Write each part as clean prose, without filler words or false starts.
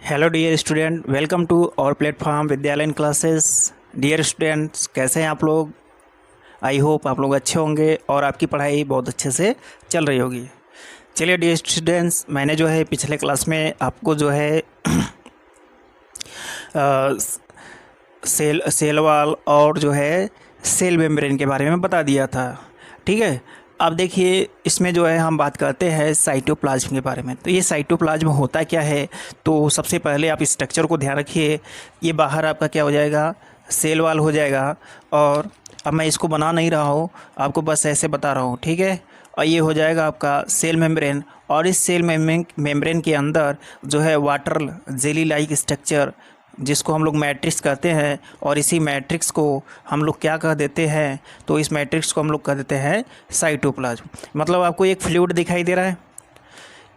Hello dear student, welcome to our platform Vidyalaya classes. Dear students, कैसे हैं आप लोग? आई होप आप लोग अच्छे होंगे और आपकी पढ़ाई बहुत अच्छे से चल रही होगी। चलिए डियर स्टूडेंट्स, मैंने जो है पिछले क्लास में आपको जो है सेल वॉल और जो है सेल मेम्ब्रेन के बारे में बता दिया था। ठीक है, अब देखिए इसमें जो है हम बात करते हैं साइटोप्लाज्म के बारे में। तो ये साइटोप्लाज्म होता क्या है? तो सबसे पहले आप स्ट्रक्चर को ध्यान रखिए। ये बाहर आपका क्या हो जाएगा? सेल वॉल हो जाएगा। और अब मैं इसको बना नहीं रहा हूँ, आपको बस ऐसे बता रहा हूँ, ठीक है। और ये हो जाएगा आपका सेल मेम्ब्रेन। और इस सेल मेम्ब्रेन के अंदर जो है वाटर जेली लाइक स्ट्रक्चर, जिसको हम लोग मैट्रिक्स कहते हैं, और इसी मैट्रिक्स को हम लोग क्या कह देते हैं? तो इस मैट्रिक्स को हम लोग कह देते हैं साइटोप्लाज्म। मतलब आपको एक फ्लूइड दिखाई दे रहा है,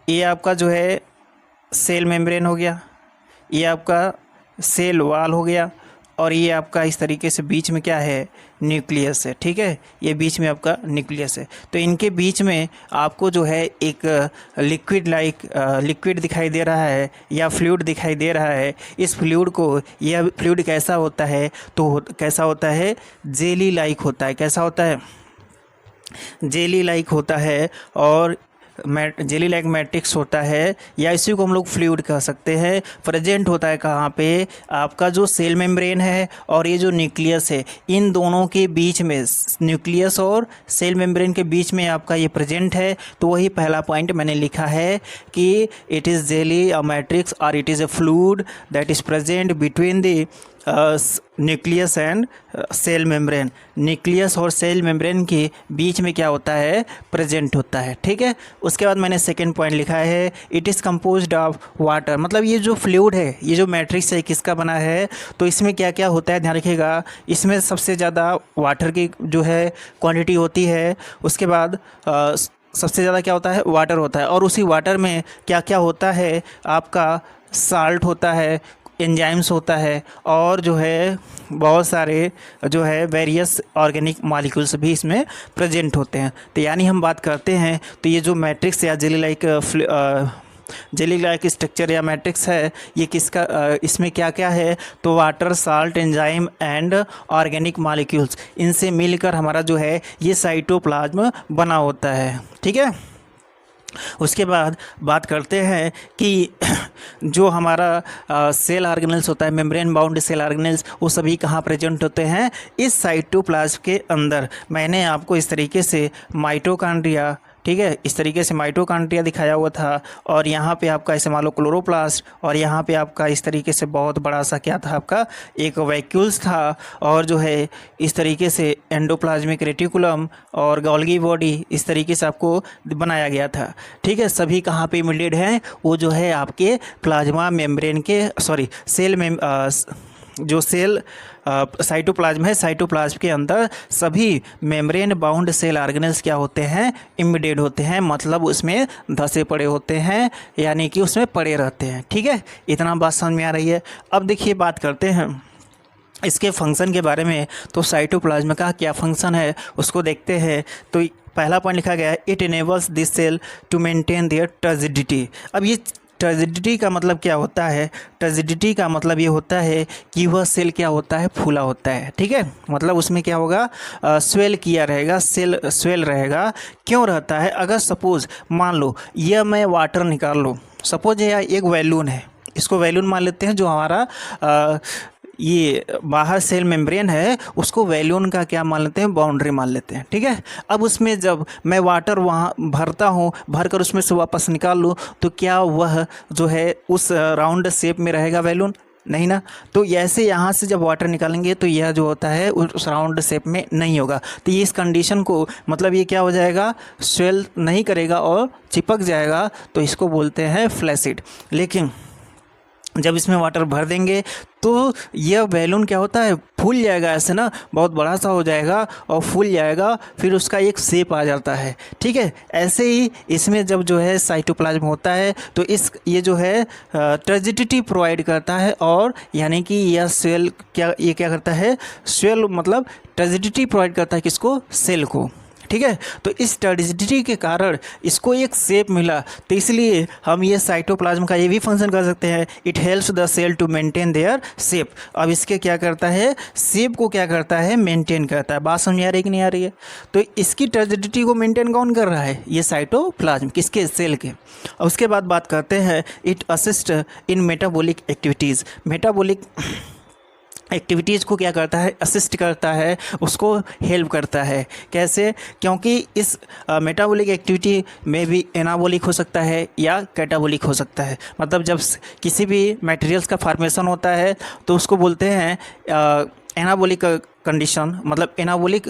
ये आपका जो है सेल मेम्ब्रेन हो गया, ये आपका सेल वॉल हो गया, और ये आपका इस तरीके से बीच में क्या है? न्यूक्लियस है। ठीक है, ये बीच में आपका न्यूक्लियस है। तो इनके बीच में आपको जो है एक लिक्विड दिखाई दे रहा है या फ्लूइड दिखाई दे रहा है। इस फ्लूइड को, यह फ्लूइड कैसा होता है? तो कैसा होता है? जेली लाइक होता है। कैसा होता है? जेली लाइक होता है। और जेली लाइक मैट्रिक्स होता है, या इसी को हम लोग फ्लूइड कह सकते हैं। प्रेजेंट होता है कहाँ पे? आपका जो सेल मेम्ब्रेन है और ये जो न्यूक्लियस है, इन दोनों के बीच में, न्यूक्लियस और सेल मेम्ब्रेन के बीच में आपका ये प्रेजेंट है। तो वही पहला पॉइंट मैंने लिखा है कि it is jelly a matrix और it is a fluid that is present between the nucleus and cell membrane. Nucleus और सेल मेम्ब्रेन के बीच में क्या होता है? प्रेजेंट होता है। ठीक है, उसके बाद मैंने सेकेंड पॉइंट लिखा है it is composed of water. मतलब ये जो फ्लूइड है, ये जो मैट्रिक्स है, किसका बना है? तो इसमें क्या क्या होता है ध्यान रखिएगा। इसमें सबसे ज़्यादा वाटर की जो है क्वांटिटी होती है। उसके बाद सबसे ज़्यादा क्या होता है? वाटर होता है। और उसी वाटर में क्या क्या होता है? आपका साल्ट होता है, एंजाइम्स होता है, और जो है बहुत सारे जो है वेरियस ऑर्गेनिक मॉलिक्यूल्स भी इसमें प्रेजेंट होते हैं। तो यानी हम बात करते हैं तो ये जो मैट्रिक्स या जेली लाइक स्ट्रक्चर या मैट्रिक्स है, ये किसका इसमें क्या क्या है? तो water, salt, enzyme and organic molecules, इनसे मिलकर हमारा जो है ये साइटोप्लाज्म बना होता है। ठीक है, उसके बाद बात करते हैं कि जो हमारा सेल ऑर्गेनेल्स होता है, मेम्ब्रेन बाउंड सेल ऑर्गेनेल्स, वो सभी कहाँ प्रेजेंट होते हैं? इस साइटोप्लाज्म के अंदर। मैंने आपको इस तरीके से माइटोकॉन्ड्रिया, ठीक है, इस तरीके से माइटोकॉन्ड्रिया दिखाया हुआ था, और यहाँ पे आपका ऐसे मान लो क्लोरोप्लास्ट, और यहाँ पे आपका इस तरीके से बहुत बड़ा सा क्या था? आपका एक वैक्यूल्स था, और जो है इस तरीके से एंडोप्लाज्मिक रेटिकुलम और गोल्गी बॉडी, इस तरीके से आपको बनाया गया था। ठीक है, सभी कहाँ पे इमिटेड हैं? वो जो है आपके प्लाज्मा मेम्ब्रेन के, सॉरी जो सेल साइटोप्लाज्म है, साइटोप्लाज्म के अंदर सभी मेम्ब्रेन बाउंड सेल ऑर्गेनेल्स क्या होते हैं? इम्बेडेड होते हैं। मतलब उसमें धसे पड़े होते हैं, यानी कि उसमें पड़े रहते हैं। ठीक है, इतना बात समझ में आ रही है। अब देखिए बात करते हैं इसके फंक्शन के बारे में। तो साइटोप्लाज्म का क्या फंक्शन है उसको देखते हैं। तो पहला पॉइंट लिखा गया है it enables this cell to maintain their turgidity. अब ये टर्जिडिटी का मतलब क्या होता है? टर्जिडिटी का मतलब ये होता है कि वह सेल क्या होता है? फूला होता है। ठीक है, मतलब उसमें क्या होगा? स्वेल किया रहेगा, सेल स्वेल रहेगा। क्यों रहता है? अगर सपोज मान लो यह मैं वाटर निकाल लूँ, सपोज यह एक वैल्यून है, इसको वैल्यून मान लेते हैं, जो हमारा ये बाहर सेल मेम्ब्रेन है उसको वैल्यून का क्या मान लेते हैं? बाउंड्री मान लेते हैं। ठीक है, अब उसमें जब मैं वाटर वहाँ भरता हूँ, भरकर उसमें से वापस निकाल लूँ, तो क्या वह जो है उस राउंड शेप में रहेगा वैल्यून? नहीं ना। तो ऐसे यहाँ से जब वाटर निकालेंगे तो यह जो होता है उस राउंड शेप में नहीं होगा। तो ये इस कंडीशन को, मतलब ये क्या हो जाएगा? स्वेल नहीं करेगा और चिपक जाएगा, तो इसको बोलते हैं फ्लैसिड। लेकिन जब इसमें वाटर भर देंगे तो यह बैलून क्या होता है? फूल जाएगा, ऐसे ना बहुत बड़ा सा हो जाएगा और फूल जाएगा, फिर उसका एक शेप आ जाता है। ठीक है, ऐसे ही इसमें जब जो है साइटोप्लाज्म होता है तो ये जो है टर्जिडिटी प्रोवाइड करता है, और यानी कि यह सेल क्या करता है? स्वेल, मतलब टर्जिडिटी प्रोवाइड करता है किसको? सेल को। ठीक है। तो इस टर्जिडिटी के कारण इसको एक शेप मिला, तो इसलिए हम ये साइटोप्लाज्म का ये भी फंक्शन कर सकते हैं, it helps the cell to maintain their shape. अब इसके क्या करता है, शेप को क्या करता है, मेंटेन करता है। बात समझ आ रही कि नहीं आ रही है? तो इसकी टर्जिडिटी को मेंटेन कौन कर रहा है, ये साइटोप्लाज्म, किसके, सेल के। और उसके बाद बात करते हैं it assist in metabolic activities. Metabolic activities को क्या करता है, असिस्ट करता है, उसको हेल्प करता है। कैसे? क्योंकि इस मेटाबॉलिक एक्टिविटी में भी एनाबॉलिक हो सकता है या कैटाबॉलिक हो सकता है। मतलब जब किसी भी मटेरियल्स का फॉर्मेशन होता है तो उसको बोलते हैं एनाबॉलिक कंडीशन, मतलब एनाबॉलिक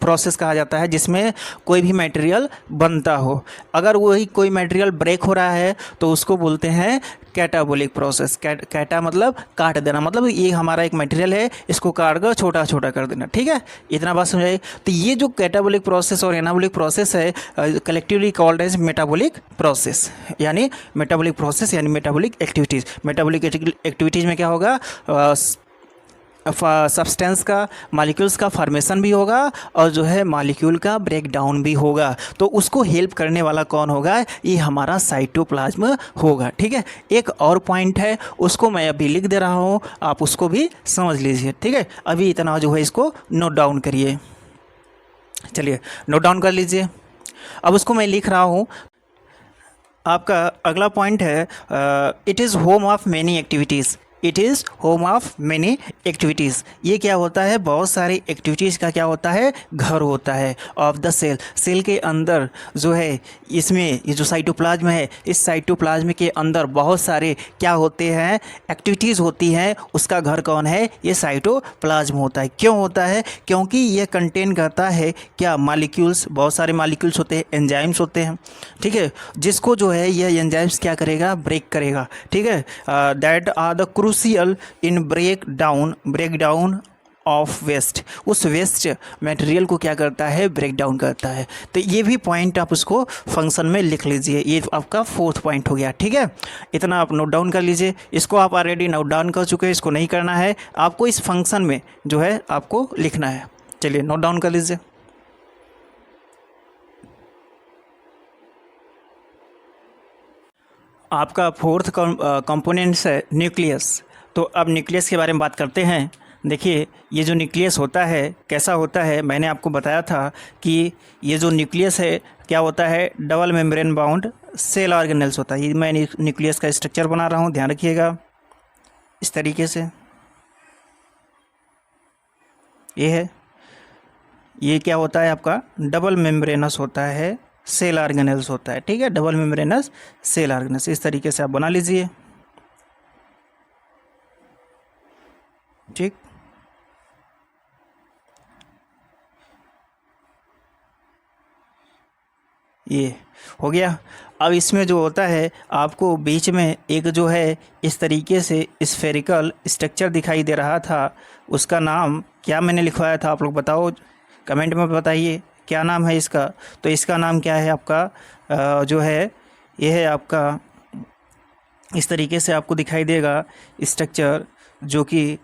प्रोसेस कहा जाता है, जिसमें कोई भी मटेरियल बनता हो। अगर वही कोई मटेरियल ब्रेक हो रहा है तो उसको बोलते हैं कैटाबॉलिक प्रोसेस। कैटा मतलब काट देना, मतलब ये हमारा एक मटेरियल है, इसको काट कर छोटा छोटा कर देना, ठीक है। इतना बात समझाइए। तो ये जो कैटाबॉलिक प्रोसेस और एनाबॉलिक प्रोसेस है, collectively called as metabolic process, यानी मेटाबॉलिक प्रोसेस यानी मेटाबॉलिक एक्टिविटीज़। मेटाबॉलिक एक्टिविटीज़ में क्या होगा, सब्सटेंस का, मॉलिक्यूल्स का फॉर्मेशन भी होगा और जो है मॉलिक्यूल का ब्रेक डाउन भी होगा। तो उसको हेल्प करने वाला कौन होगा, ये हमारा साइटोप्लाज्म होगा, ठीक है। एक और पॉइंट है, उसको मैं अभी लिख दे रहा हूँ, आप उसको भी समझ लीजिए, ठीक है। अभी इतना जो है इसको नोट डाउन करिए। चलिए नोट डाउन कर लीजिए। अब उसको मैं लिख रहा हूँ। आपका अगला पॉइंट है it is home of many activities. It is home of many activities. ये क्या होता है, बहुत सारी एक्टिविटीज़ का क्या होता है, घर होता है ऑफ द सेल। सेल के अंदर जो है, इसमें ये जो साइटोप्लाज्म है, इस साइटोप्लाज्म के अंदर बहुत सारे क्या होते हैं, एक्टिविटीज़ होती हैं। उसका घर कौन है, ये साइटोप्लाज्म होता है। क्यों होता है, क्योंकि ये कंटेन करता है क्या, मॉलिक्यूल्स, बहुत सारे मॉलिक्यूल्स होते हैं, एंजाइम्स होते हैं, ठीक है, जिसको जो है ये एंजाइम्स क्या करेगा, ब्रेक करेगा, ठीक है। That are the crucial in break down of waste. उस वेस्ट मटेरियल को क्या करता है, ब्रेक डाउन करता है। तो ये भी पॉइंट आप उसको फंक्शन में लिख लीजिए। ये आपका 4th पॉइंट हो गया, ठीक है। इतना आप नोट डाउन कर लीजिए। इसको आप ऑलरेडी नोट डाउन कर चुके हैं, इसको नहीं करना है, आपको इस फंक्शन में जो है आपको लिखना है। चलिए नोट डाउन कर लीजिए। आपका 4th कंपोनेंट्स है न्यूक्लियस। तो अब न्यूक्लियस के बारे में बात करते हैं। देखिए ये जो न्यूक्लियस होता है कैसा होता है, मैंने आपको बताया था कि ये जो न्यूक्लियस है क्या होता है, double membrane bound cell organelles होता है। ये मैं न्यूक्लियस का स्ट्रक्चर बना रहा हूँ, ध्यान रखिएगा इस तरीके से। ये है, ये क्या होता है आपका, डबल मेम्ब्रेनस होता है, सेल ऑर्गेनेल्स होता है, ठीक है, डबल मेम्ब्रेनस सेल ऑर्गेनेल्स। इस तरीके से आप बना लीजिए, ठीक। ये हो गया। अब इसमें जो होता है, आपको बीच में एक जो है इस तरीके से स्फेरिकल स्ट्रक्चर दिखाई दे रहा था, उसका नाम क्या मैंने लिखवाया था, आप लोग बताओ, कमेंट में बताइए क्या नाम है इसका। तो इसका नाम क्या है आपका, जो है ये है आपका, इस तरीके से आपको दिखाई देगा स्ट्रक्चर, जो कि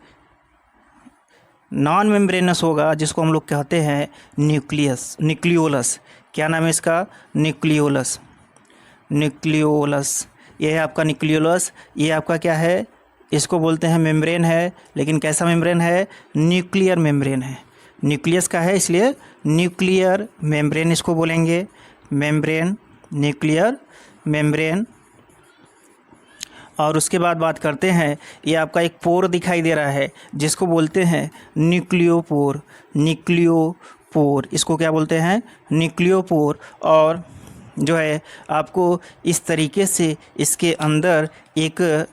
नॉन मेम्ब्रेनस होगा, जिसको हम लोग कहते हैं न्यूक्लियोलस। क्या नाम है इसका, न्यूक्लियोलस। ये है आपका न्यूक्लियोलस। ये आपका क्या है, इसको बोलते हैं मेम्ब्रेन है, लेकिन कैसा मेम्ब्रेन है, न्यूक्लियर मेम्ब्रेन है। न्यूक्लियस का है इसलिए न्यूक्लियर मेम्ब्रेन इसको बोलेंगे, मेम्ब्रेन, न्यूक्लियर मेम्ब्रेन। और उसके बाद बात करते हैं, ये आपका एक पोर दिखाई दे रहा है, जिसको बोलते हैं न्यूक्लियोपोर। इसको क्या बोलते हैं, न्यूक्लियोपोर। और जो है आपको इस तरीके से इसके अंदर एक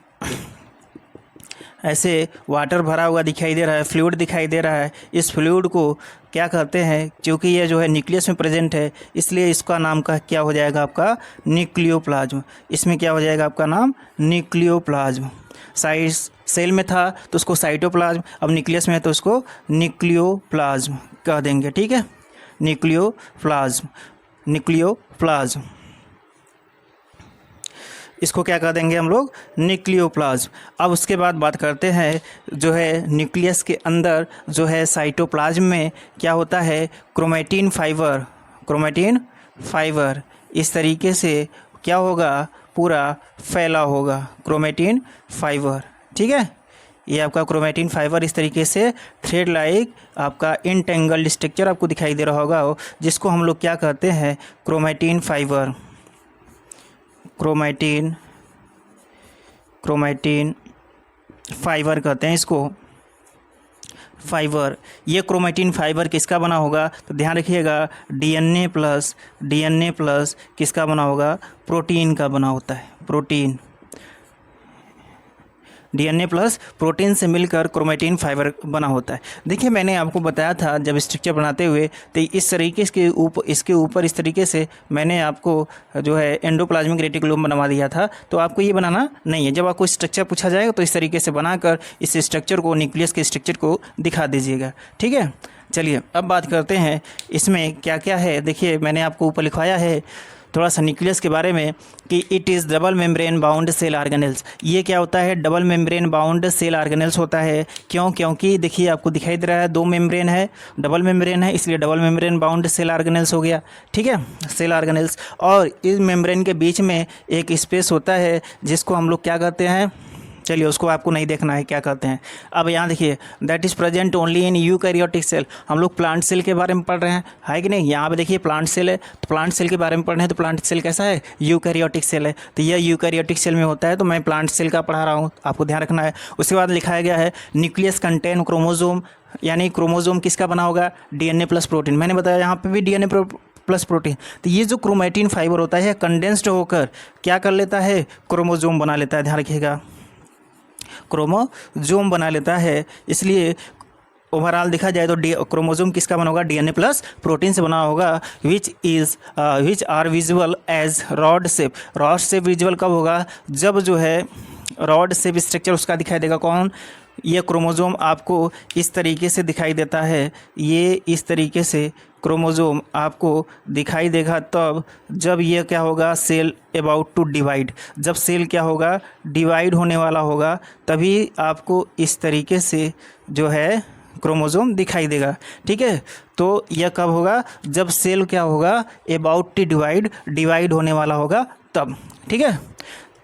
ऐसे वाटर भरा हुआ दिखाई दे रहा है, फ्लूइड दिखाई दे रहा है। इस फ्लूइड को क्या कहते हैं, क्योंकि ये जो है न्यूक्लियस में प्रेजेंट है, इसलिए इसका नाम का क्या हो जाएगा आपका, न्यूक्लियोप्लाज्म। इसमें क्या हो जाएगा आपका नाम, न्यूक्लियोप्लाज्म। साइज सेल में था तो उसको साइटोप्लाज्म, अब न्यूक्लियस में है तो उसको न्यूक्लियोप्लाज्म कह देंगे, ठीक है, न्यूक्लियोप्लाज्म। इसको क्या कह देंगे हम लोग, न्यूक्लियोप्लाज्म। अब उसके बाद बात करते हैं, जो है न्यूक्लियस के अंदर जो है साइटोप्लाज्म में क्या होता है, क्रोमेटिन फाइबर क्रोमेटिन फाइबर इस तरीके से क्या होगा, पूरा फैला होगा क्रोमेटिन फाइबर। ठीक है, ये आपका क्रोमेटिन फाइबर इस तरीके से थ्रेड लाइक आपका इंटेंगल्ड स्ट्रक्चर आपको दिखाई दे रहा होगा, जिसको हम लोग क्या कहते हैं, क्रोमेटिन फाइबर। क्रोमेटिन फाइबर कहते हैं इसको, फाइबर। ये क्रोमेटिन फाइबर किसका बना होगा, तो ध्यान रखिएगा, डीएनए प्लस किसका बना होगा, प्रोटीन का बना होता है, प्रोटीन। डीएनए प्लस प्रोटीन से मिलकर क्रोमेटिन फाइबर बना होता है। देखिए मैंने आपको बताया था जब स्ट्रक्चर बनाते हुए, तो इस तरीके इसके ऊपर इस तरीके से मैंने आपको जो है एंडोप्लाज्मिक रेटिकुलम बनवा दिया था। तो आपको ये बनाना नहीं है, जब आपको स्ट्रक्चर पूछा जाएगा तो इस तरीके से बनाकर इस स्ट्रक्चर को, न्यूक्लियस के स्ट्रक्चर को दिखा दीजिएगा। ठीक है, चलिए अब बात करते हैं इसमें क्या क्या है। देखिए मैंने आपको ऊपर लिखवाया है थोड़ा सा न्यूक्लियस के बारे में कि it is double membrane bound cell organelles. ये क्या होता है, double membrane bound cell organelles होता है। क्यों, क्योंकि देखिए आपको दिखाई दे रहा है 2 मेम्ब्रेन है, डबल मेम्ब्रेन है, इसलिए double membrane bound cell organelles हो गया। ठीक है, सेल ऑर्गेनेल्स। और इस मेम्ब्रेन के बीच में एक स्पेस होता है जिसको हम लोग क्या कहते हैं, चलिए उसको आपको नहीं देखना है क्या कहते हैं। अब यहाँ देखिए, that is present only in eukaryotic cell. हम लोग प्लांट सेल के बारे में पढ़ रहे हैं, है कि नहीं। यहाँ पे देखिए प्लांट सेल है, तो प्लांट सेल के बारे में पढ़ रहे हैं, तो प्लांट सेल कैसा है, यूकैरियोटिक सेल है। तो यह यूकैरियोटिक सेल में होता है, तो मैं प्लांट सेल का पढ़ा रहा हूँ, आपको ध्यान रखना है। उसके बाद लिखाया गया है न्यूक्लियस कंटेन क्रोमोजोम, यानी क्रोमोजोम किसका बना होगा, डीएनए प्लस प्रोटीन। मैंने बताया यहाँ पर भी डीएनए प्लस प्रोटीन। तो ये जो क्रोमेटिन फाइबर होता है कंडेंस्ड होकर क्या कर लेता है, क्रोमोजोम बना लेता है। ध्यान रखिएगा, क्रोमोजोम बना लेता है। इसलिए ओवरऑल देखा जाए तो क्रोमोजोम किसका बना होगा, डीएनए प्लस प्रोटीन से बना होगा, which are visual as rod shape. Rod shape visual कब होगा, जब जो है रॉड शेप स्ट्रक्चर उसका दिखाई देगा। कौन, ये क्रोमोजोम आपको इस तरीके से दिखाई देता है, ये इस तरीके से क्रोमोजोम आपको दिखाई देगा तब जब ये क्या होगा, सेल अबाउट टू डिवाइड। जब सेल क्या होगा, डिवाइड होने वाला होगा, तभी आपको इस तरीके से जो है क्रोमोजोम दिखाई देगा। ठीक है, तो यह कब होगा, जब सेल क्या होगा, अबाउट टू डिवाइड होने वाला होगा तब। ठीक है,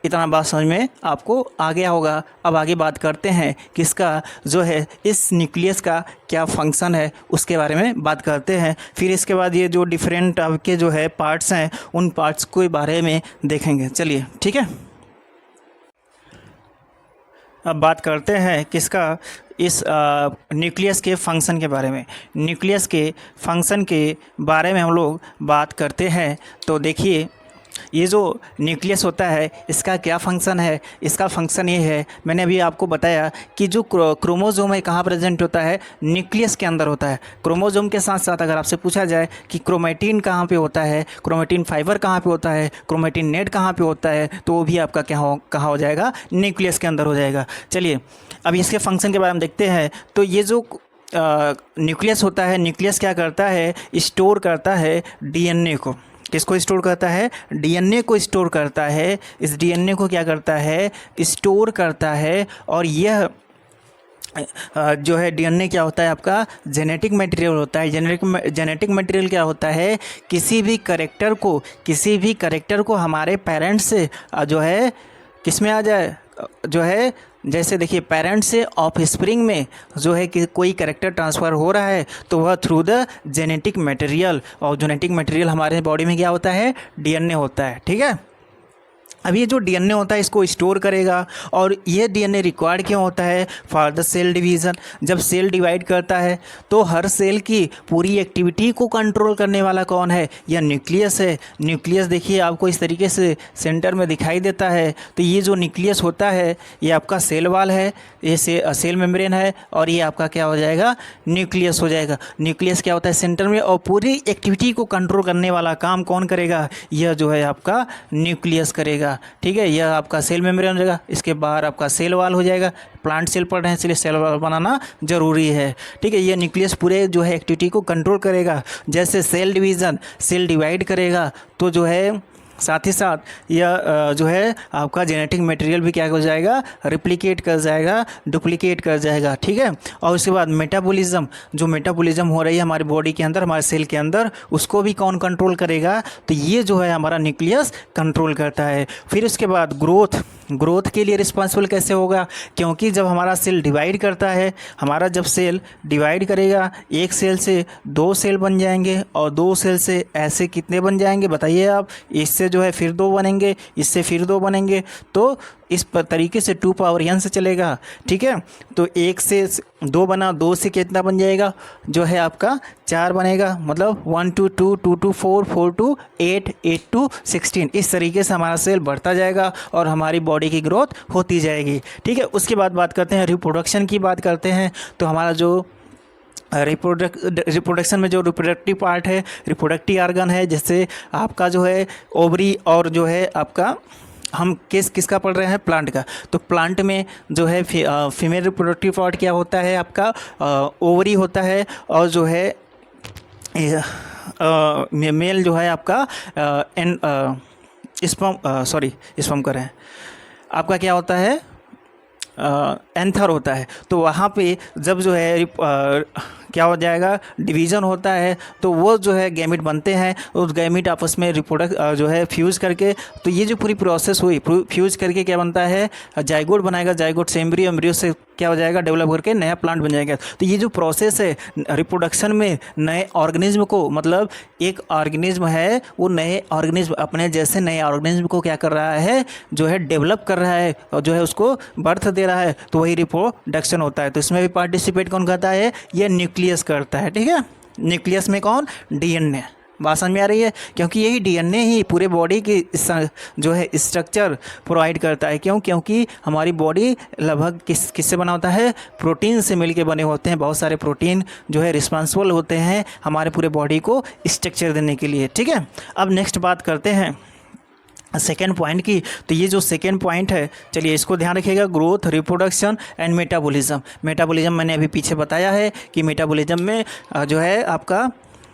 इतना बात समझ में आपको आ गया होगा। अब आगे बात करते हैं किसका जो है, इस न्यूक्लियस का क्या फंक्शन है उसके बारे में बात करते हैं। फिर इसके बाद ये जो डिफरेंट आपके जो है पार्ट्स हैं, उन पार्ट्स के बारे में देखेंगे। चलिए ठीक है, अब बात करते हैं किसका, इस न्यूक्लियस के फंक्शन के बारे में। न्यूक्लियस के फंक्शन के बारे में हम लोग बात करते हैं। तो देखिए ये जो न्यूक्लियस होता है इसका क्या फंक्शन है। इसका फंक्शन ये है, मैंने अभी आपको बताया कि जो क्रोमोजोम है कहाँ प्रेजेंट होता है, न्यूक्लियस के अंदर होता है। क्रोमोजोम के साथ साथ अगर आपसे पूछा जाए कि क्रोमेटिन कहाँ पे होता है, क्रोमेटिन फाइबर कहाँ पे होता है, क्रोमेटिन नेट कहाँ पे होता है, तो वो भी आपका कहाँ हो जाएगा, न्यूक्लियस के अंदर हो जाएगा। चलिए अब इसके फंक्शन के बारे में देखते हैं। तो ये जो न्यूक्लियस होता है, न्यूक्लियस क्या करता है, स्टोर करता है डीएनए को। किसको स्टोर करता है, डीएनए को स्टोर करता है। इस डीएनए को क्या करता है, स्टोर करता है। और यह जो है डीएनए क्या होता है, आपका जेनेटिक मटेरियल होता है। जेनेटिक मटेरियल क्या होता है, किसी भी करेक्टर को हमारे पेरेंट्स से जो है किस में आ जाए, जो है जैसे देखिए पेरेंट्स से ऑफ स्प्रिंग में जो है कि कोई कैरेक्टर ट्रांसफ़र हो रहा है तो वह थ्रू द जेनेटिक मटेरियल। और जेनेटिक मटेरियल हमारे बॉडी में क्या होता है, डीएनए होता है। ठीक है, अब ये जो डीएनए होता है इसको स्टोर करेगा। और ये डीएनए रिक्वायर्ड क्यों होता है, फॉर द सेल डिवीज़न। जब सेल डिवाइड करता है तो हर सेल की पूरी एक्टिविटी को कंट्रोल करने वाला कौन है, यह न्यूक्लियस है। न्यूक्लियस देखिए आपको इस तरीके से सेंटर में दिखाई देता है। तो ये जो न्यूक्लियस होता है ये आपका सेल वाल है, ये सेल मेम्ब्रेन है, और ये आपका क्या हो जाएगा, न्यूक्लियस हो जाएगा। न्यूक्लियस क्या होता है सेंटर में, और पूरी एक्टिविटी को कंट्रोल करने वाला काम कौन करेगा, यह जो है आपका न्यूक्लियस करेगा। ठीक है, यह आपका सेल मेम्ब्रेन हो जाएगा। इसके बाहर आपका सेल वाल हो जाएगा। प्लांट सेल पढ़ रहे हैं इसलिए सेल वाल बनाना जरूरी है। ठीक है, यह न्यूक्लियस पूरे जो है एक्टिविटी को कंट्रोल करेगा। जैसे सेल डिवीज़न, सेल डिवाइड करेगा तो जो है साथ ही साथ यह जो है आपका जेनेटिक मटेरियल भी क्या हो जाएगा, रिप्लिकेट कर जाएगा, डुप्लीकेट कर जाएगा, ठीक है। और उसके बाद मेटाबॉलिज्म, जो मेटाबॉलिज्म हो रही है हमारी बॉडी के अंदर, हमारे सेल के अंदर, उसको भी कौन कंट्रोल करेगा, तो ये जो है हमारा न्यूक्लियस कंट्रोल करता है। फिर उसके बाद ग्रोथ के लिए रिस्पॉन्सिबल कैसे होगा, क्योंकि जब हमारा सेल डिवाइड करता है, हमारा जब सेल डिवाइड करेगा, एक सेल से 2 सेल बन जाएंगे और 2 सेल से ऐसे कितने बन जाएंगे बताइए आप, इससे जो है फिर 2 बनेंगे, इससे फिर 2 बनेंगे, तो इस तरीके से 2 पावर n से चलेगा, ठीक है। तो 1 से 2 बना, 2 से कितना बन जाएगा, जो है आपका 4 बनेगा, मतलब 1 to 2, 2 to 4, 4 to 8, 8 to 16, इस तरीके से हमारा सेल बढ़ता जाएगा और हमारी बॉडी की ग्रोथ होती जाएगी, ठीक है। उसके बाद बात करते हैं रिप्रोडक्शन की, बात करते हैं तो हमारा जो रिप्रोडक्शन में जो रिप्रोडक्टिव पार्ट है, रिप्रोडक्टिव ऑर्गन है, जैसे आपका जो है ओवरी और जो है आपका, हम किसका पढ़ रहे हैं, प्लांट का, तो प्लांट में जो है फीमेल रिप्रोडक्टिव पार्ट क्या होता है आपका, ओवरी होता है, और जो है मेल जो है आपका स्पर्म करें आपका क्या होता है, एंथर होता है। तो वहाँ पे जब जो है क्या हो जाएगा, डिवीज़न होता है, तो वो जो है गैमिट बनते हैं, उस गैमिट आपस में जो है फ्यूज़ करके, तो ये जो पूरी प्रोसेस हुई, फ्यूज़ करके क्या बनता है, जाइगोट बनाएगा, जाइगोट से एम्ब्रियो, एम्ब्रियो से क्या हो जाएगा, डेवलप करके नया प्लांट बन जाएगा। तो ये जो प्रोसेस है रिप्रोडक्शन में, नए ऑर्गेनिज्म को, मतलब एक ऑर्गेनिज्म है, वो नए ऑर्गेनिज्म अपने जैसे नए ऑर्गेनिज्म को क्या कर रहा है, जो है डेवलप कर रहा है और जो है उसको बर्थ दे रहा है, तो वही रिप्रोडक्शन होता है। तो इसमें भी पार्टिसिपेट कौन करता है, ये न्यूक्लियस करता है, ठीक है। न्यूक्लियस में कौन, डीएनए, बात समझ में आ रही है, क्योंकि यही डीएनए ही पूरे बॉडी की जो है स्ट्रक्चर प्रोवाइड करता है। क्योंकि हमारी बॉडी लगभग किससे बना होता है, प्रोटीन से मिलके बने होते हैं। बहुत सारे प्रोटीन जो है रिस्पॉन्सिबल होते हैं हमारे पूरे बॉडी को स्ट्रक्चर देने के लिए, ठीक है। अब नेक्स्ट बात करते हैं सेकेंड पॉइंट की। तो ये जो सेकेंड पॉइंट है, चलिए इसको ध्यान रखिएगा, growth, reproduction and metabolism. Metabolism मैंने अभी पीछे बताया है कि मेटाबॉलिज्म में जो है आपका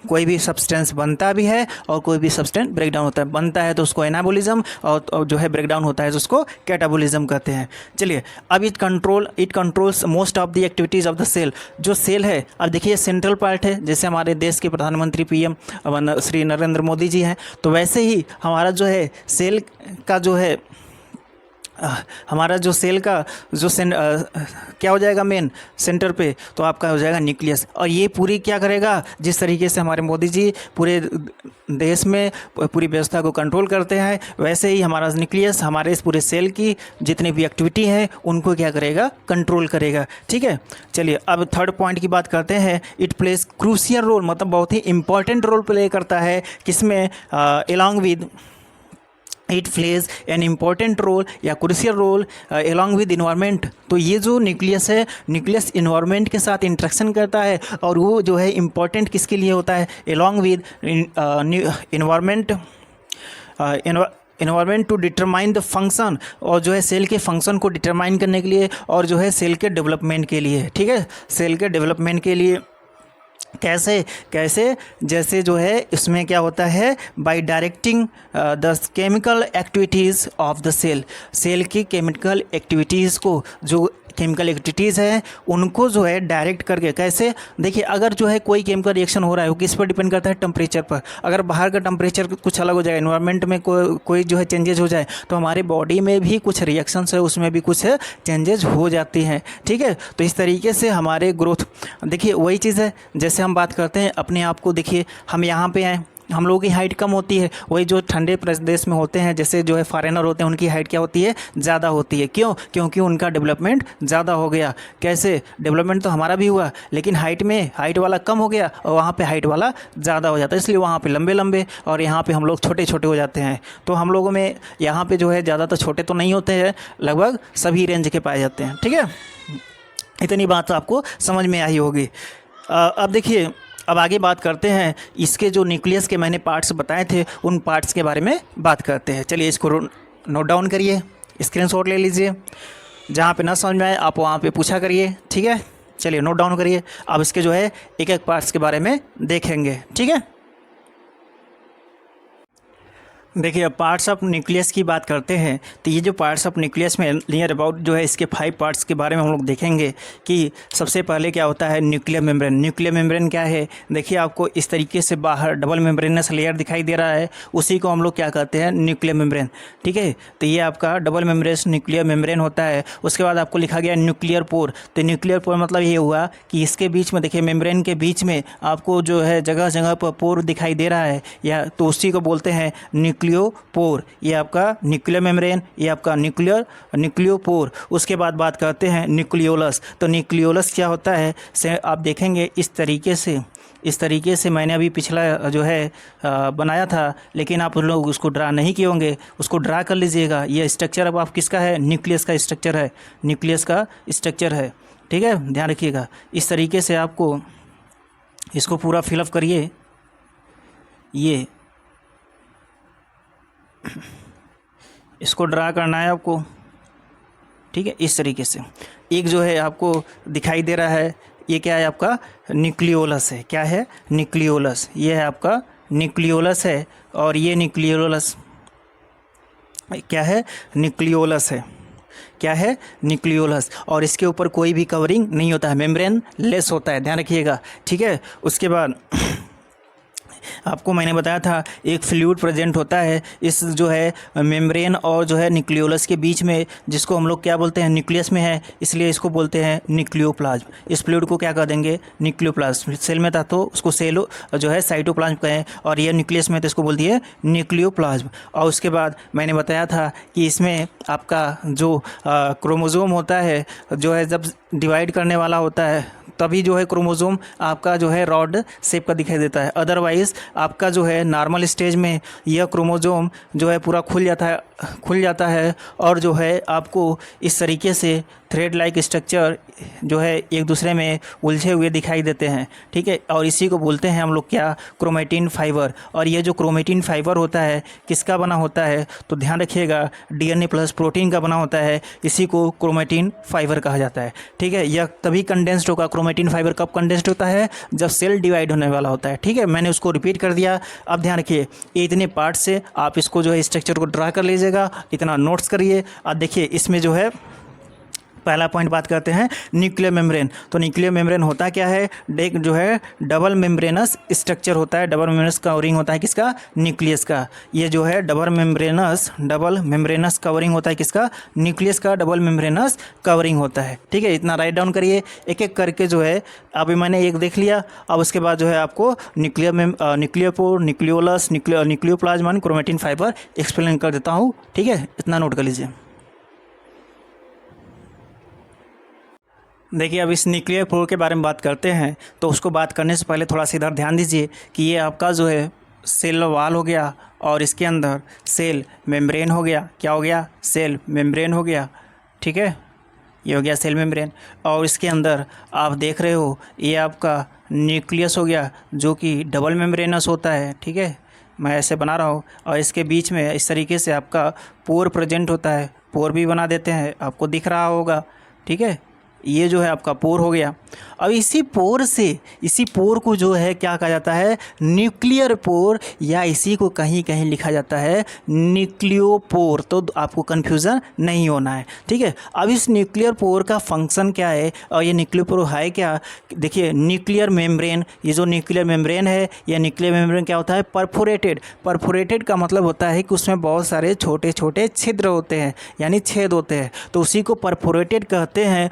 कोई भी सब्सटेंस बनता भी है और कोई भी सब्सटेंस ब्रेक डाउन होता है। बनता है तो उसको एनाबॉलिज्म, और जो है ब्रेक डाउन होता है तो उसको कैटाबॉलिज्म कहते हैं। चलिए अब it controls most of the activities of the cell. जो सेल है, अब देखिए सेंट्रल पार्ट है, जैसे हमारे देश के प्रधानमंत्री PM श्री नरेंद्र मोदी जी हैं, तो वैसे ही हमारा जो है सेल का जो है हमारा जो सेल का जो क्या हो जाएगा, मेन सेंटर पे, तो आपका हो जाएगा न्यूक्लियस। और ये पूरी क्या करेगा, जिस तरीके से हमारे मोदी जी पूरे देश में पूरी व्यवस्था को कंट्रोल करते हैं, वैसे ही हमारा न्यूक्लियस हमारे इस पूरे सेल की जितनी भी एक्टिविटी है उनको क्या करेगा, कंट्रोल करेगा, ठीक है। चलिए अब थर्ड पॉइंट की बात करते हैं। इट प्लेस क्रूशियल रोल, मतलब बहुत ही इंपॉर्टेंट रोल प्ले करता है, किसमें, along with, it plays an important role या crucial role along with environment. तो ये जो न्यूक्लियस है, न्यूक्लियस इन्वायरमेंट के साथ इंट्रैक्शन करता है, और वो जो है इम्पॉर्टेंट किसके लिए होता है, along with environment to determine the function, और जो है सेल के फंक्शन को डिटरमाइन करने के लिए, और जो है सेल के डेवलपमेंट के लिए, ठीक है। सेल के डेवलपमेंट के लिए कैसे जैसे जो है इसमें क्या होता है, by directing the chemical activities of the cell की केमिकल एक्टिविटीज़ को, जो केमिकल एक्टिविटीज़ है उनको जो है डायरेक्ट करके, कैसे, देखिए अगर जो है कोई केमिकल रिएक्शन हो रहा है वो किस पर डिपेंड करता है, टेम्परेचर पर। अगर बाहर का टेम्परेचर कुछ अलग हो जाए, एनवायरनमेंट में कोई जो है चेंजेस हो जाए, तो हमारे बॉडी में भी कुछ रिएक्शंस है, उसमें भी कुछ चेंजेस हो जाती हैं, ठीक है। तो इस तरीके से हमारे ग्रोथ, देखिए वही चीज़ है, जैसे हम बात करते हैं अपने आप को, देखिए हम यहाँ पे आए, हम लोगों की हाइट कम होती है, वही जो ठंडे प्रदेश में होते हैं, जैसे जो है फॉरेनर होते हैं, उनकी हाइट क्या होती है, ज़्यादा होती है। क्यों, क्योंकि उनका डेवलपमेंट ज़्यादा हो गया। कैसे, डेवलपमेंट तो हमारा भी हुआ, लेकिन हाइट वाला कम हो गया और वहाँ पे हाइट वाला ज़्यादा हो जाता है, इसलिए वहाँ पे लंबे लंबे और यहाँ पे हम लोग छोटे छोटे हो जाते हैं। तो हम लोगों में यहाँ पे जो है ज़्यादातर छोटे तो नहीं होते हैं, लगभग सभी रेंज के पाए जाते हैं, ठीक है। इतनी बात आपको समझ में आई होगी। अब देखिए, अब आगे बात करते हैं इसके जो न्यूक्लियस के मैंने पार्ट्स बताए थे, उन पार्ट्स के बारे में बात करते हैं। चलिए इसको नोट डाउन करिए, स्क्रीनशॉट ले लीजिए, जहाँ पे ना समझ में आए आप वहाँ पे पूछा करिए, ठीक है। चलिए नोट डाउन करिए, अब इसके जो है एक एक पार्ट्स के बारे में देखेंगे, ठीक है। देखिए, अब पार्ट्स ऑफ न्यूक्लियस की बात करते हैं तो ये जो पार्ट्स ऑफ न्यूक्लियस में नियर अबाउट जो है इसके 5 पार्ट्स के बारे में हम लोग देखेंगे कि सबसे पहले क्या होता है न्यूक्लियर मेम्ब्रेन। न्यूक्लियर मेम्ब्रेन क्या है, देखिए आपको इस तरीके से बाहर डबल मेम्ब्रेनस लेयर दिखाई दे रहा है, उसी को हम लोग क्या कहते हैं न्यूक्लियर मेम्ब्रेन। ठीक है, तो ये आपका डबल मेम्ब्रेन न्यूक्लियर मेम्ब्रेन होता है। उसके बाद आपको लिखा गया न्यूक्लियर पोर। तो न्यूक्लियर पोर मतलब ये हुआ कि इसके बीच में देखिए मेम्ब्रेन के बीच में आपको जो है जगह जगह पर पोर दिखाई दे रहा है, या तो उसी को बोलते हैं न्यूक्लियोपोर। ये आपका न्यूक्लियर मेम्ब्रेन, ये आपका न्यूक्लियोपोर। उसके बाद बात करते हैं न्यूक्लियोलस। तो न्यूक्लियोलस क्या होता है से आप देखेंगे इस तरीके से मैंने अभी पिछला जो है बनाया था, लेकिन आप लोग उसको ड्रा नहीं किए होंगे, उसको ड्रा कर लीजिएगा। ये स्ट्रक्चर अब आप किसका है, न्यूक्लियस का स्ट्रक्चर है, न्यूक्लियस का स्ट्रक्चर है। ठीक है, ध्यान रखिएगा। इस तरीके से आपको इसको पूरा फिलअप करिए। ये इसको ड्रा करना है आपको। ठीक है, इस तरीके से एक जो है आपको दिखाई दे रहा है, ये क्या है आपका न्यूक्लियोलस है। क्या है, न्यूक्लियोलस। ये है आपका न्यूक्लियोलस है, और ये न्यूक्लियोलस क्या है, न्यूक्लियोलस है। क्या है, न्यूक्लियोलस। और इसके ऊपर कोई भी कवरिंग नहीं होता है, मेम्ब्रेन लेस होता है, ध्यान रखिएगा। ठीक है, उसके बाद आपको मैंने बताया था एक फ्लूइड प्रेजेंट होता है इस जो है मेम्ब्रेन और जो है न्यूक्लियोलस के बीच में, जिसको हम लोग क्या बोलते हैं, न्यूक्लियस में है, इसलिए इसको बोलते हैं न्यूक्लियोप्लाज्म। इस फ्लूइड को क्या कह देंगे, न्यूक्लियोप्लाज्म। सेल में था तो उसको सेलो जो है साइटोप्लाज्म कहें, और ये न्यूक्लियस में तो इसको बोल दिए न्यूक्लियोप्लाज्म। और उसके बाद मैंने बताया था कि इसमें आपका जो क्रोमोसोम होता है, जो है जब डिवाइड करने वाला होता है तभी जो है क्रोमोसोम आपका जो है रॉड शेप का दिखाई देता है। अदरवाइज़ आपका जो है नॉर्मल स्टेज में यह क्रोमोसोम जो है पूरा खुल जाता है और जो है आपको इस तरीके से थ्रेड लाइक स्ट्रक्चर जो है एक दूसरे में उलझे हुए दिखाई देते हैं। ठीक है, और इसी को बोलते हैं हम लोग क्या, क्रोमेटिन फाइबर। और ये जो क्रोमेटिन फाइबर होता है किसका बना होता है, तो ध्यान रखिएगा डीएनए प्लस प्रोटीन का बना होता है, इसी को क्रोमेटिन फाइबर कहा जाता है। ठीक है, यह तभी कंडेंस्ड होगा, क्रोमेटिन फाइबर कब कंडेंस्ड होता है, जब सेल डिवाइड होने वाला होता है। ठीक है, मैंने उसको रिपीट कर दिया। अब ध्यान रखिए, ये इतने पार्ट से आप इसको जो है स्ट्रक्चर को ड्रा कर लीजिएगा, इतना नोट्स करिए। अब देखिए इसमें जो है पहला पॉइंट बात करते हैं न्यूक्लियर मेम्ब्रेन। तो न्यूक्लियर मेम्ब्रेन होता क्या है, एक जो है डबल मेम्ब्रेनस स्ट्रक्चर होता है, डबल मेम्ब्रेनस कवरिंग होता है किसका, न्यूक्लियस का। ये जो है डबल मेम्ब्रेनस कवरिंग होता है किसका, न्यूक्लियस का डबल मेम्ब्रेनस कवरिंग होता है। ठीक है, इतना राइट डाउन करिए एक एक करके। जो है अभी मैंने एक देख लिया, अब उसके बाद जो है आपको nucleopore, nucleolus, nucleoplasm, chromatin fibre explain कर देता हूँ। ठीक है, इतना नोट कर लीजिए। देखिए, अब इस न्यूक्लियर पोर के बारे में बात करते हैं, तो उसको बात करने से पहले थोड़ा सा इधर ध्यान दीजिए कि ये आपका जो है सेल वाल हो गया, और इसके अंदर सेल मेम्ब्रेन हो गया। क्या हो गया, सेल मेम्ब्रेन हो गया। ठीक है, ये हो गया सेल मेम्ब्रेन, और इसके अंदर आप देख रहे हो ये आपका न्यूक्लियस हो गया, जो कि डबल मेम्ब्रेनस होता है। ठीक है, मैं ऐसे बना रहा हूँ, और इसके बीच में इस तरीके से आपका पोर प्रेजेंट होता है, पोर भी बना देते हैं, आपको दिख रहा होगा। ठीक है, ये जो है आपका पोर हो गया। अब इसी पोर को जो है क्या कहा जाता है, न्यूक्लियर पोर, या इसी को कहीं कहीं लिखा जाता है न्यूक्लियोपोर। तो आपको कन्फ्यूज़न नहीं होना है। ठीक है, अब इस न्यूक्लियर पोर का फंक्शन क्या है और ये न्यूक्लियोपोर है क्या। देखिए न्यूक्लियर मेम्ब्रेन, ये जो न्यूक्लियर मेम्ब्रेन है, यह न्यूक्लियर मेम्ब्रेन क्या होता है, परफोरेटेड का मतलब होता है कि उसमें बहुत सारे छोटे छोटे छिद्र होते हैं, यानी छेद होते हैं, तो उसी को परफोरेटेड कहते हैं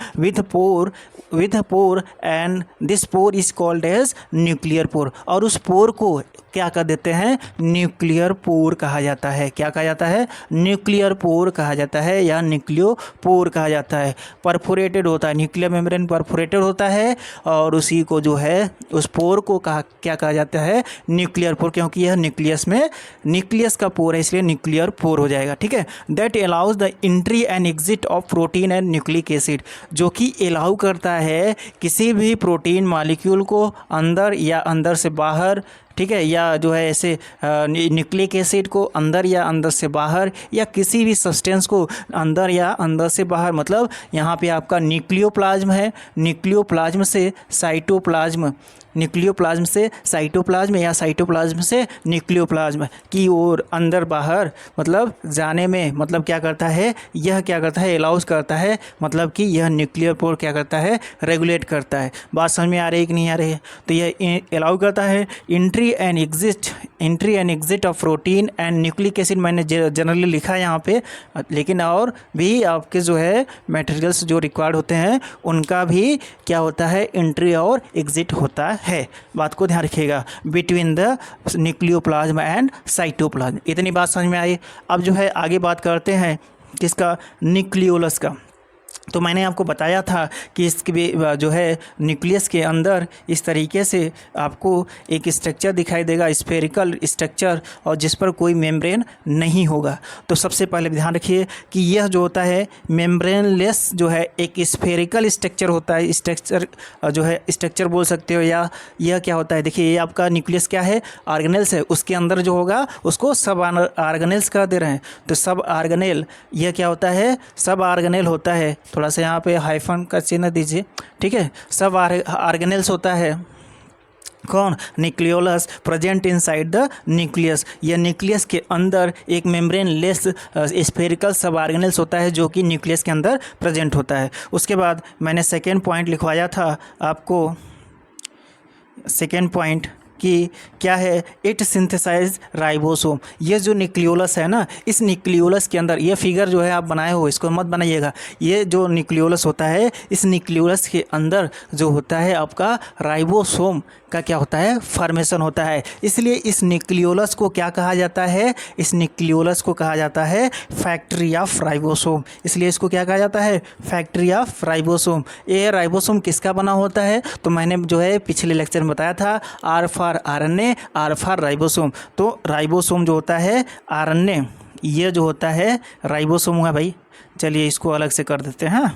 with pore and this pore is called as nuclear pore। और उस पोर को क्या कह देते हैं, न्यूक्लियर पोर कहा जाता है। क्या कहा जाता है, न्यूक्लियर पोर कहा जाता है, या न्यूक्लियोपोर कहा जाता है। परफोरेटेड होता है, न्यूक्लियर मेम्ब्रेन परफोरेटेड होता है, और उसी को जो है उस पोर को क्या कहा जाता है, न्यूक्लियर पोर, क्योंकि यह न्यूक्लियस का पोर है, इसलिए न्यूक्लियर पोर हो जाएगा। ठीक है, that allows the entry and exit of protein and nucleic acid, जो कि अलाउ करता है किसी भी प्रोटीन मॉलिक्यूल को अंदर या अंदर से बाहर ठीक है, या जो है ऐसे न्यूक्लिक एसिड को अंदर या अंदर से बाहर, या किसी भी सब्सटेंस को अंदर या अंदर से बाहर, मतलब यहाँ पे आपका न्यूक्लियोप्लाज्म है, न्यूक्लियोप्लाज्म से साइटोप्लाज्म, न्यूक्लियोप्लाज्म से साइटोप्लाज्म या साइटोप्लाज्म से न्यूक्लियोप्लाज्म की ओर अंदर बाहर मतलब जाने में, मतलब क्या करता है, यह क्या करता है, अलाउज करता है, मतलब कि यह न्यूक्लियर पोर क्या करता है, रेगुलेट करता है। बात समझ में आ रही है कि नहीं आ रही है? तो यह अलाउ करता है entry and exit of protein and nucleic acid, मैंने जनरली लिखा है यहाँ पे, लेकिन और भी आपके जो है मटेरियल्स जो रिक्वायर्ड होते हैं उनका भी क्या होता है, एंट्री और एग्जिट होता है। बात को ध्यान रखिएगा, between the nucleoplasm and cytoplasm. इतनी बात समझ में आई। अब जो है आगे बात करते हैं किसका, न्यूक्लियोलस का। तो मैंने आपको बताया था कि इसके जो है न्यूक्लियस के अंदर इस तरीके से आपको एक स्ट्रक्चर दिखाई देगा, स्फेरिकल स्ट्रक्चर, और जिस पर कोई मेम्ब्रेन नहीं होगा। तो सबसे पहले ध्यान रखिए कि यह जो होता है मेम्ब्रेनलेस जो है एक स्फेरिकल स्ट्रक्चर होता है। स्ट्रक्चर जो है स्ट्रक्चर बोल सकते हो, या यह क्या होता है, देखिए ये आपका न्यूक्लियस क्या है, ऑर्गेनेल्स है, उसके अंदर जो होगा उसको सब ऑर्गेनेल्स कह दे रहे हैं। तो सब ऑर्गेनेल यह क्या होता है, सब ऑर्गेनेल होता है। थोड़ा सा यहाँ पे हाइफन का चिन्ह दीजिए, ठीक है। सब ऑर्गेनेल्स होता है कौन, nucleolus present inside the nucleus. यह न्यूक्लियस के अंदर एक मेम्ब्रेन लेस स्फेरिकल सब ऑर्गेनेल्स होता है जो कि न्यूक्लियस के अंदर प्रेजेंट होता है। उसके बाद मैंने सेकेंड पॉइंट लिखवाया था आपको, सेकेंड पॉइंट कि क्या है, इट सिंथेसाइज राइबोसोम। ये जो न्यूक्लियोलस है ना, इस न्यूक्लियोलस के अंदर, ये फिगर जो है आप बनाए हो इसको मत बनाइएगा, ये जो न्यूक्लियोलस होता है इस न्यूक्लियोलस के अंदर जो होता है आपका राइबोसोम का क्या होता है, फॉर्मेशन होता है। इसलिए इस न्यूक्लियोलस को क्या कहा जाता है, इस न्यूक्लियोलस को कहा जाता है फैक्ट्री ऑफ राइबोसोम। इसलिए इसको क्या कहा जाता है, फैक्ट्री ऑफ राइबोसोम। ये राइबोसोम किसका बना होता है, तो मैंने जो है पिछले लेक्चर में बताया था, R for RNA, R for ribosome. तो राइबोसोम जो होता है आरएनए, ये जो होता है राइबोसोम हुआ भाई। चलिए इसको अलग से कर देते हैं,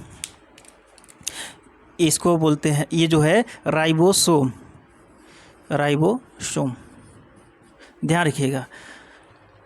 इसको बोलते हैं, ये जो है राइबोसोम, राइबोसोम ध्यान रखिएगा।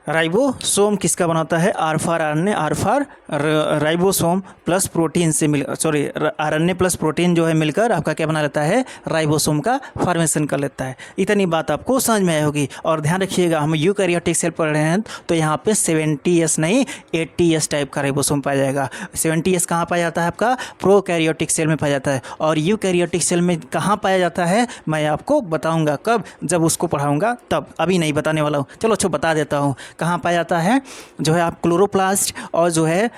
राइबोसोम किसका बनाता है, R for RNA, R for ribosome plus protein से मिल सॉरी आरएनए प्लस प्रोटीन जो है मिलकर आपका क्या बना लेता है, राइबोसोम का फॉर्मेशन कर लेता है। इतनी बात आपको समझ में आई होगी। और ध्यान रखिएगा, हम यूकैरियोटिक सेल पढ़ रहे हैं तो यहाँ पे 70S नहीं 80S टाइप का राइबोसोम पाया जाएगा। 70S कहाँ पाया जाता है, आपका प्रोकैरियोटिक सेल में पाया जाता है। और यूकैरियोटिक सेल में कहाँ पाया जाता है मैं आपको बताऊँगा, कब, जब उसको पढ़ाऊँगा तब, अभी नहीं बताने वाला हूँ। चलो अच्छा बता देता हूँ कहाँ पाया जाता है। जो है आप क्लोरोप्लास्ट और जो है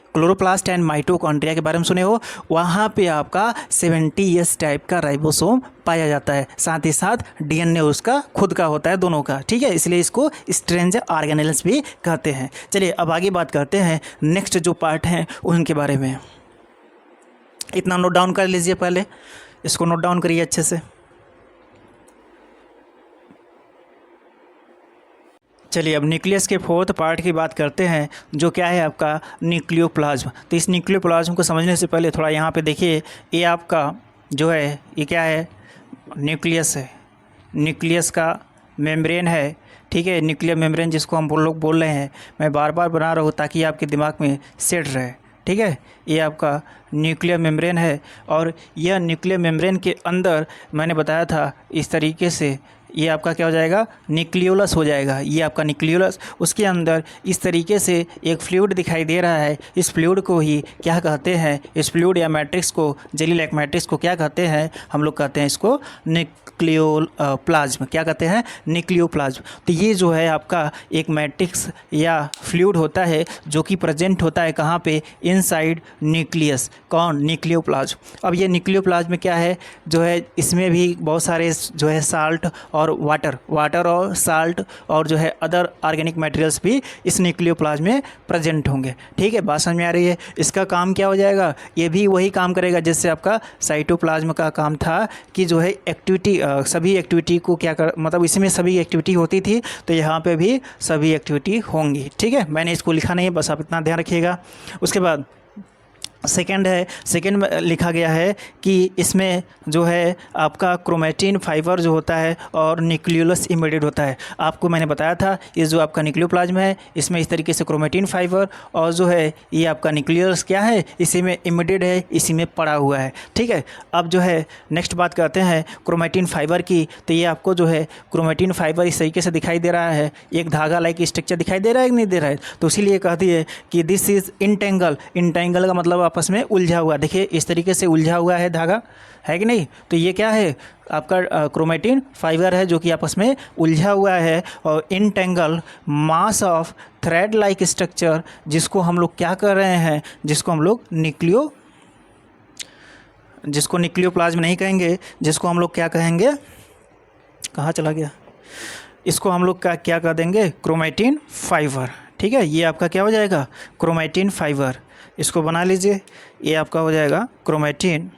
क्लोरोप्लास्ट एंड माइटोकॉन्ड्रिया के बारे में सुने हो, वहाँ पे आपका 70S टाइप का राइबोसोम पाया जाता है। साथ ही साथ डीएनए उसका खुद का होता है, दोनों का, ठीक है। इसलिए इसको स्ट्रेंज ऑर्गेनेल्स भी कहते हैं। चलिए अब आगे बात करते हैं नेक्स्ट जो पार्ट हैं उनके बारे में। इतना नोट डाउन कर लीजिए, पहले इसको नोट डाउन करिए अच्छे से। चलिए अब न्यूक्लियस के फोर्थ पार्ट की बात करते हैं, जो क्या है आपका न्यूक्लियोप्लाज्म। तो इस न्यूक्लियोप्लाज्म को समझने से पहले थोड़ा यहाँ पे देखिए, ये आपका जो है ये क्या है, न्यूक्लियस है, न्यूक्लियस का मेम्ब्रेन है, ठीक है। न्यूक्लियर मेम्ब्रेन जिसको हम लोग बोल रहे हैं, मैं बार बार बना रहा हूँ ताकि आपके दिमाग में सेट रहे, ठीक है। ये आपका न्यूक्लियर मेम्ब्रेन है, और यह न्यूक्लियर मेम्ब्रेन के अंदर मैंने बताया था इस तरीके से ये आपका क्या हो जाएगा, न्यूक्लियोलस हो जाएगा। ये आपका न्यूक्लियोलस, उसके अंदर इस तरीके से एक फ्लूइड दिखाई दे रहा है। इस फ्लूइड को ही क्या कहते हैं, इस फ्लूइड या मैट्रिक्स को, जेली लाइक मैट्रिक्स को क्या कहते हैं, हम लोग कहते हैं इसको न्यूक्लियोप्लाज्म। क्या कहते हैं, न्यूक्लियोप्लाज्म। तो ये जो है आपका एक मैट्रिक्स या फ्लूइड होता है जो कि प्रेजेंट होता है कहाँ पे, इनसाइड न्यूक्लियस। कौन, न्यूक्लियोप्लाज्म। अब ये न्यूक्लियोप्लाज्म में क्या है, जो है इसमें भी बहुत सारे जो है साल्ट और वाटर और साल्ट और जो है अदर ऑर्गेनिक मटेरियल्स भी इस न्यूक्लियोप्लाज्म में प्रेजेंट होंगे, ठीक है। बात समझ में आ रही है। इसका काम क्या हो जाएगा, ये भी वही काम करेगा जिससे आपका साइटोप्लाज्म का काम था, कि जो है एक्टिविटी, सभी एक्टिविटी को क्या कर, मतलब इसमें सभी एक्टिविटी होती थी, तो यहाँ पे भी सभी एक्टिविटी होंगी, ठीक है। मैंने इसको लिखा नहीं है, बस आप इतना ध्यान रखिएगा। उसके बाद सेकेंड है, सेकेंड में लिखा गया है कि इसमें जो है आपका क्रोमेटिन फाइबर जो होता है और न्यूक्लियोलस इमिडेड होता है। आपको मैंने बताया था ये जो आपका न्यूक्लियोप्लाज्म है इसमें इस तरीके से क्रोमेटिन फाइबर और जो है ये आपका न्यूक्लियोलस क्या है, इसी में इमिडेड है, इसी में पड़ा हुआ है। ठीक है, अब जो है नेक्स्ट बात करते हैं क्रोमेटिन फाइबर की। तो ये आपको जो है क्रोमेटिन फाइबर इस तरीके से दिखाई दे रहा है, एक धागा लाइक स्ट्रक्चर दिखाई दे रहा है कि नहीं दे रहा है। तो इसीलिए कहती है कि दिस इज़ इंटेंगल। इंटेंगल का मतलब आपस में उलझा हुआ, देखिए इस तरीके से उलझा हुआ है धागा, है कि नहीं। तो ये क्या है, आपका क्रोमेटिन फाइबर है जो कि आपस में उलझा हुआ है। और entangle mass of thread like structure, जिसको हम लोग क्या कर रहे हैं, जिसको हम लोग जिसको न्यूक्लियोप्लाज्म नहीं कहेंगे, जिसको हम लोग क्या कहेंगे, कहाँ चला गया, इसको हम लोग क्या कह देंगे, क्रोमेटिन फाइबर। ठीक है, ये आपका क्या हो जाएगा, क्रोमेटिन फाइबर। इसको बना लीजिए, ये आपका हो जाएगा क्रोमेटिन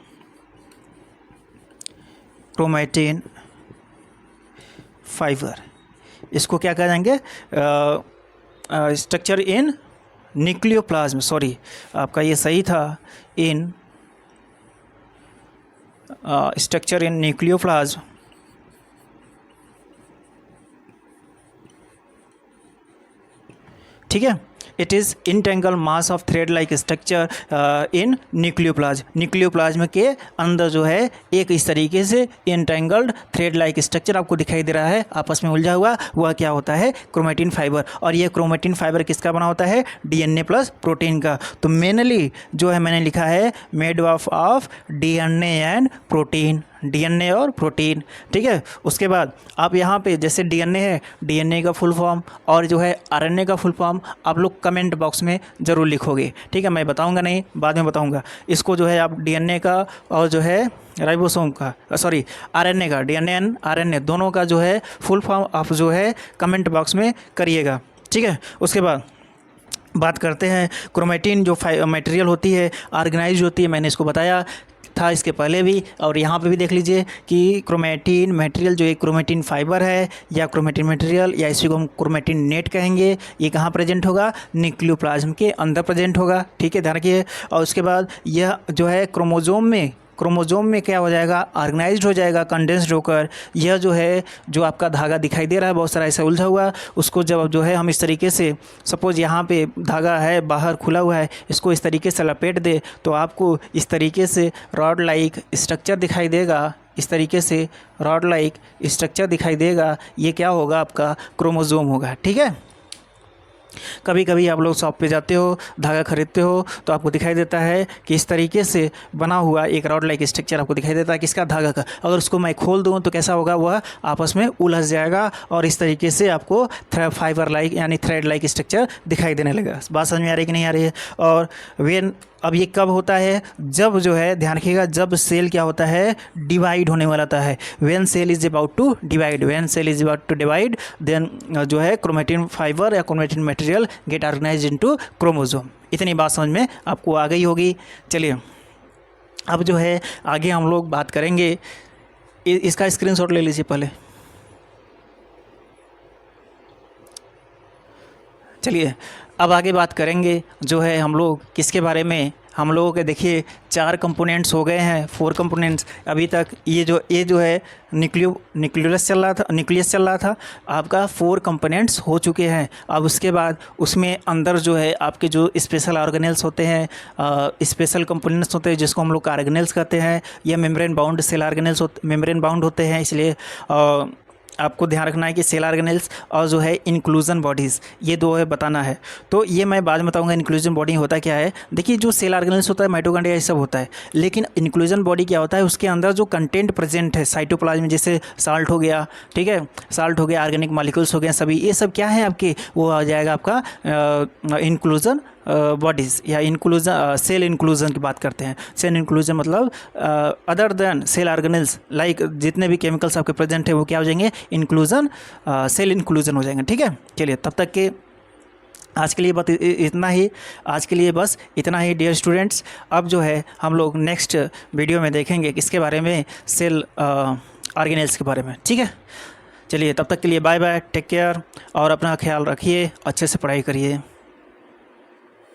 फाइबर। इसको क्या कह देंगे, स्ट्रक्चर इन न्यूक्लियोप्लाज्म, सॉरी आपका ये सही था, इन स्ट्रक्चर इन न्यूक्लियोप्लाज्म। ठीक है, it is entangle mass of thread like structure in nucleoplasm. Nucleoplasm के अंदर जो है एक इस तरीके से इंटेंगल्ड थ्रेड लाइक स्ट्रक्चर आपको दिखाई दे रहा है, आपस में उलझा हुआ, वह क्या होता है, क्रोमेटिन फाइबर। और ये क्रोमेटिन फाइबर किसका बना होता है, डीएनए प्लस प्रोटीन का। तो मेनली जो है मैंने लिखा है made of DNA and protein, DNA और प्रोटीन। ठीक है, उसके बाद आप यहाँ पे जैसे डीएनए है, डीएनए का फुल फॉर्म और जो है आरएनए का फुल फॉर्म आप लोग कमेंट बॉक्स में ज़रूर लिखोगे। ठीक है, मैं बताऊँगा नहीं, बाद में बताऊँगा। इसको जो है आप डीएनए का और जो है राइबोसोम का, सॉरी आरएनए का, डीएनए एंड आरएनए दोनों का जो है फुल फॉर्म आप जो है कमेंट बॉक्स में करिएगा। ठीक है, उसके बाद बात करते हैं क्रोमेटिन जो मटेरियल होती है, ऑर्गेनाइज होती है, मैंने इसको बताया था इसके पहले भी, और यहाँ पे भी देख लीजिए कि क्रोमेटिन मटेरियल जो एक क्रोमेटिन फाइबर है या क्रोमेटिन मटेरियल या इसी को हम क्रोमेटिन नेट कहेंगे, ये कहाँ प्रेजेंट होगा, न्यूक्लियोप्लाज्म के अंदर प्रेजेंट होगा। ठीक है, ध्यान रखिए। और उसके बाद यह जो है क्रोमोजोम में क्या हो जाएगा, ऑर्गेनाइज्ड हो जाएगा, कंडेंस्ड होकर। यह जो है जो आपका धागा दिखाई दे रहा है बहुत सारा ऐसा उलझा हुआ, उसको जब जो है हम इस तरीके से, सपोज यहाँ पे धागा है बाहर खुला हुआ है, इसको इस तरीके से लपेट दे तो आपको इस तरीके से रॉड लाइक स्ट्रक्चर दिखाई देगा, इस तरीके से रॉड लाइक स्ट्रक्चर दिखाई देगा। ये क्या होगा, आपका क्रोमोजोम होगा। ठीक है, कभी कभी आप लोग शॉप पे जाते हो, धागा खरीदते हो तो आपको दिखाई देता है कि इस तरीके से बना हुआ एक रॉड लाइक स्ट्रक्चर आपको दिखाई देता है, किसका, धागा का। अगर उसको मैं खोल दूँ तो कैसा होगा, वह आपस में उलझ जाएगा और इस तरीके से आपको फाइबर लाइक यानी थ्रेड लाइक स्ट्रक्चर दिखाई देने लगेगा। बात समझ में आ रही है कि नहीं आ रही है। और वेन, अब ये कब होता है, जब जो है ध्यान रखिएगा, जब सेल क्या होता है, डिवाइड होने वाला होता है। When cell is about to divide, when cell is about to divide, then जो है क्रोमेटिन फाइबर या chromatin material get organised into chromosome. इतनी बात समझ में आपको आ गई होगी। चलिए अब जो है आगे हम लोग बात करेंगे, इसका स्क्रीनशॉट ले लीजिए पहले। चलिए अब आगे बात करेंगे जो है हम लोग किसके बारे में, हम लोगों के देखिए 4 कंपोनेंट्स हो गए हैं, 4 कंपोनेंट्स अभी तक। ये जो है न्यूक्लियस चल रहा था, आपका 4 कंपोनेंट्स हो चुके हैं। अब उसके बाद उसमें अंदर जो है आपके जो स्पेशल ऑर्गेनेल्स होते हैं, स्पेशल कंपोनेंट्स होते हैं जिसको हम लोग ऑर्गेनेल्स कहते हैं, ये membrane bound cell organelles membrane bound होते हैं। इसलिए आपको ध्यान रखना है कि सेल ऑर्गेनेल्स और जो है इंक्लूजन बॉडीज़, ये 2 है बताना है। तो ये मैं बाद में बताऊंगा इंक्लूजन बॉडी होता क्या है। देखिए जो सेल ऑर्गेनेल्स होता है, माइटोकॉन्ड्रिया, ये सब होता है, लेकिन इंक्लूजन बॉडी क्या होता है, उसके अंदर जो कंटेंट प्रेजेंट है साइटोप्लाज्म में, जैसे साल्ट हो गया, ठीक है, साल्ट हो गया, ऑर्गेनिक मॉलिक्यूल्स हो गए, सभी ये सब क्या है आपके, वो आ जाएगा आपका इंक्लूजन बॉडीज़ या इंक्लूजन, सेल इंक्लूजन की बात करते हैं। सेल इंक्लूजन मतलब other than cell organelles, like जितने भी केमिकल्स आपके प्रेजेंट है वो क्या हो जाएंगे, इंक्लूजन, सेल इंक्लूजन हो जाएंगे। ठीक है, चलिए तब तक के आज के लिए बस इतना ही, आज के लिए बस इतना ही डियर स्टूडेंट्स। अब जो है हम लोग नेक्स्ट वीडियो में देखेंगे किसके बारे में, सेल ऑर्गेनेल्स के बारे में। ठीक है, चलिए तब तक के लिए बाय बाय, टेक केयर और अपना ख्याल रखिए, अच्छे से पढ़ाई करिए।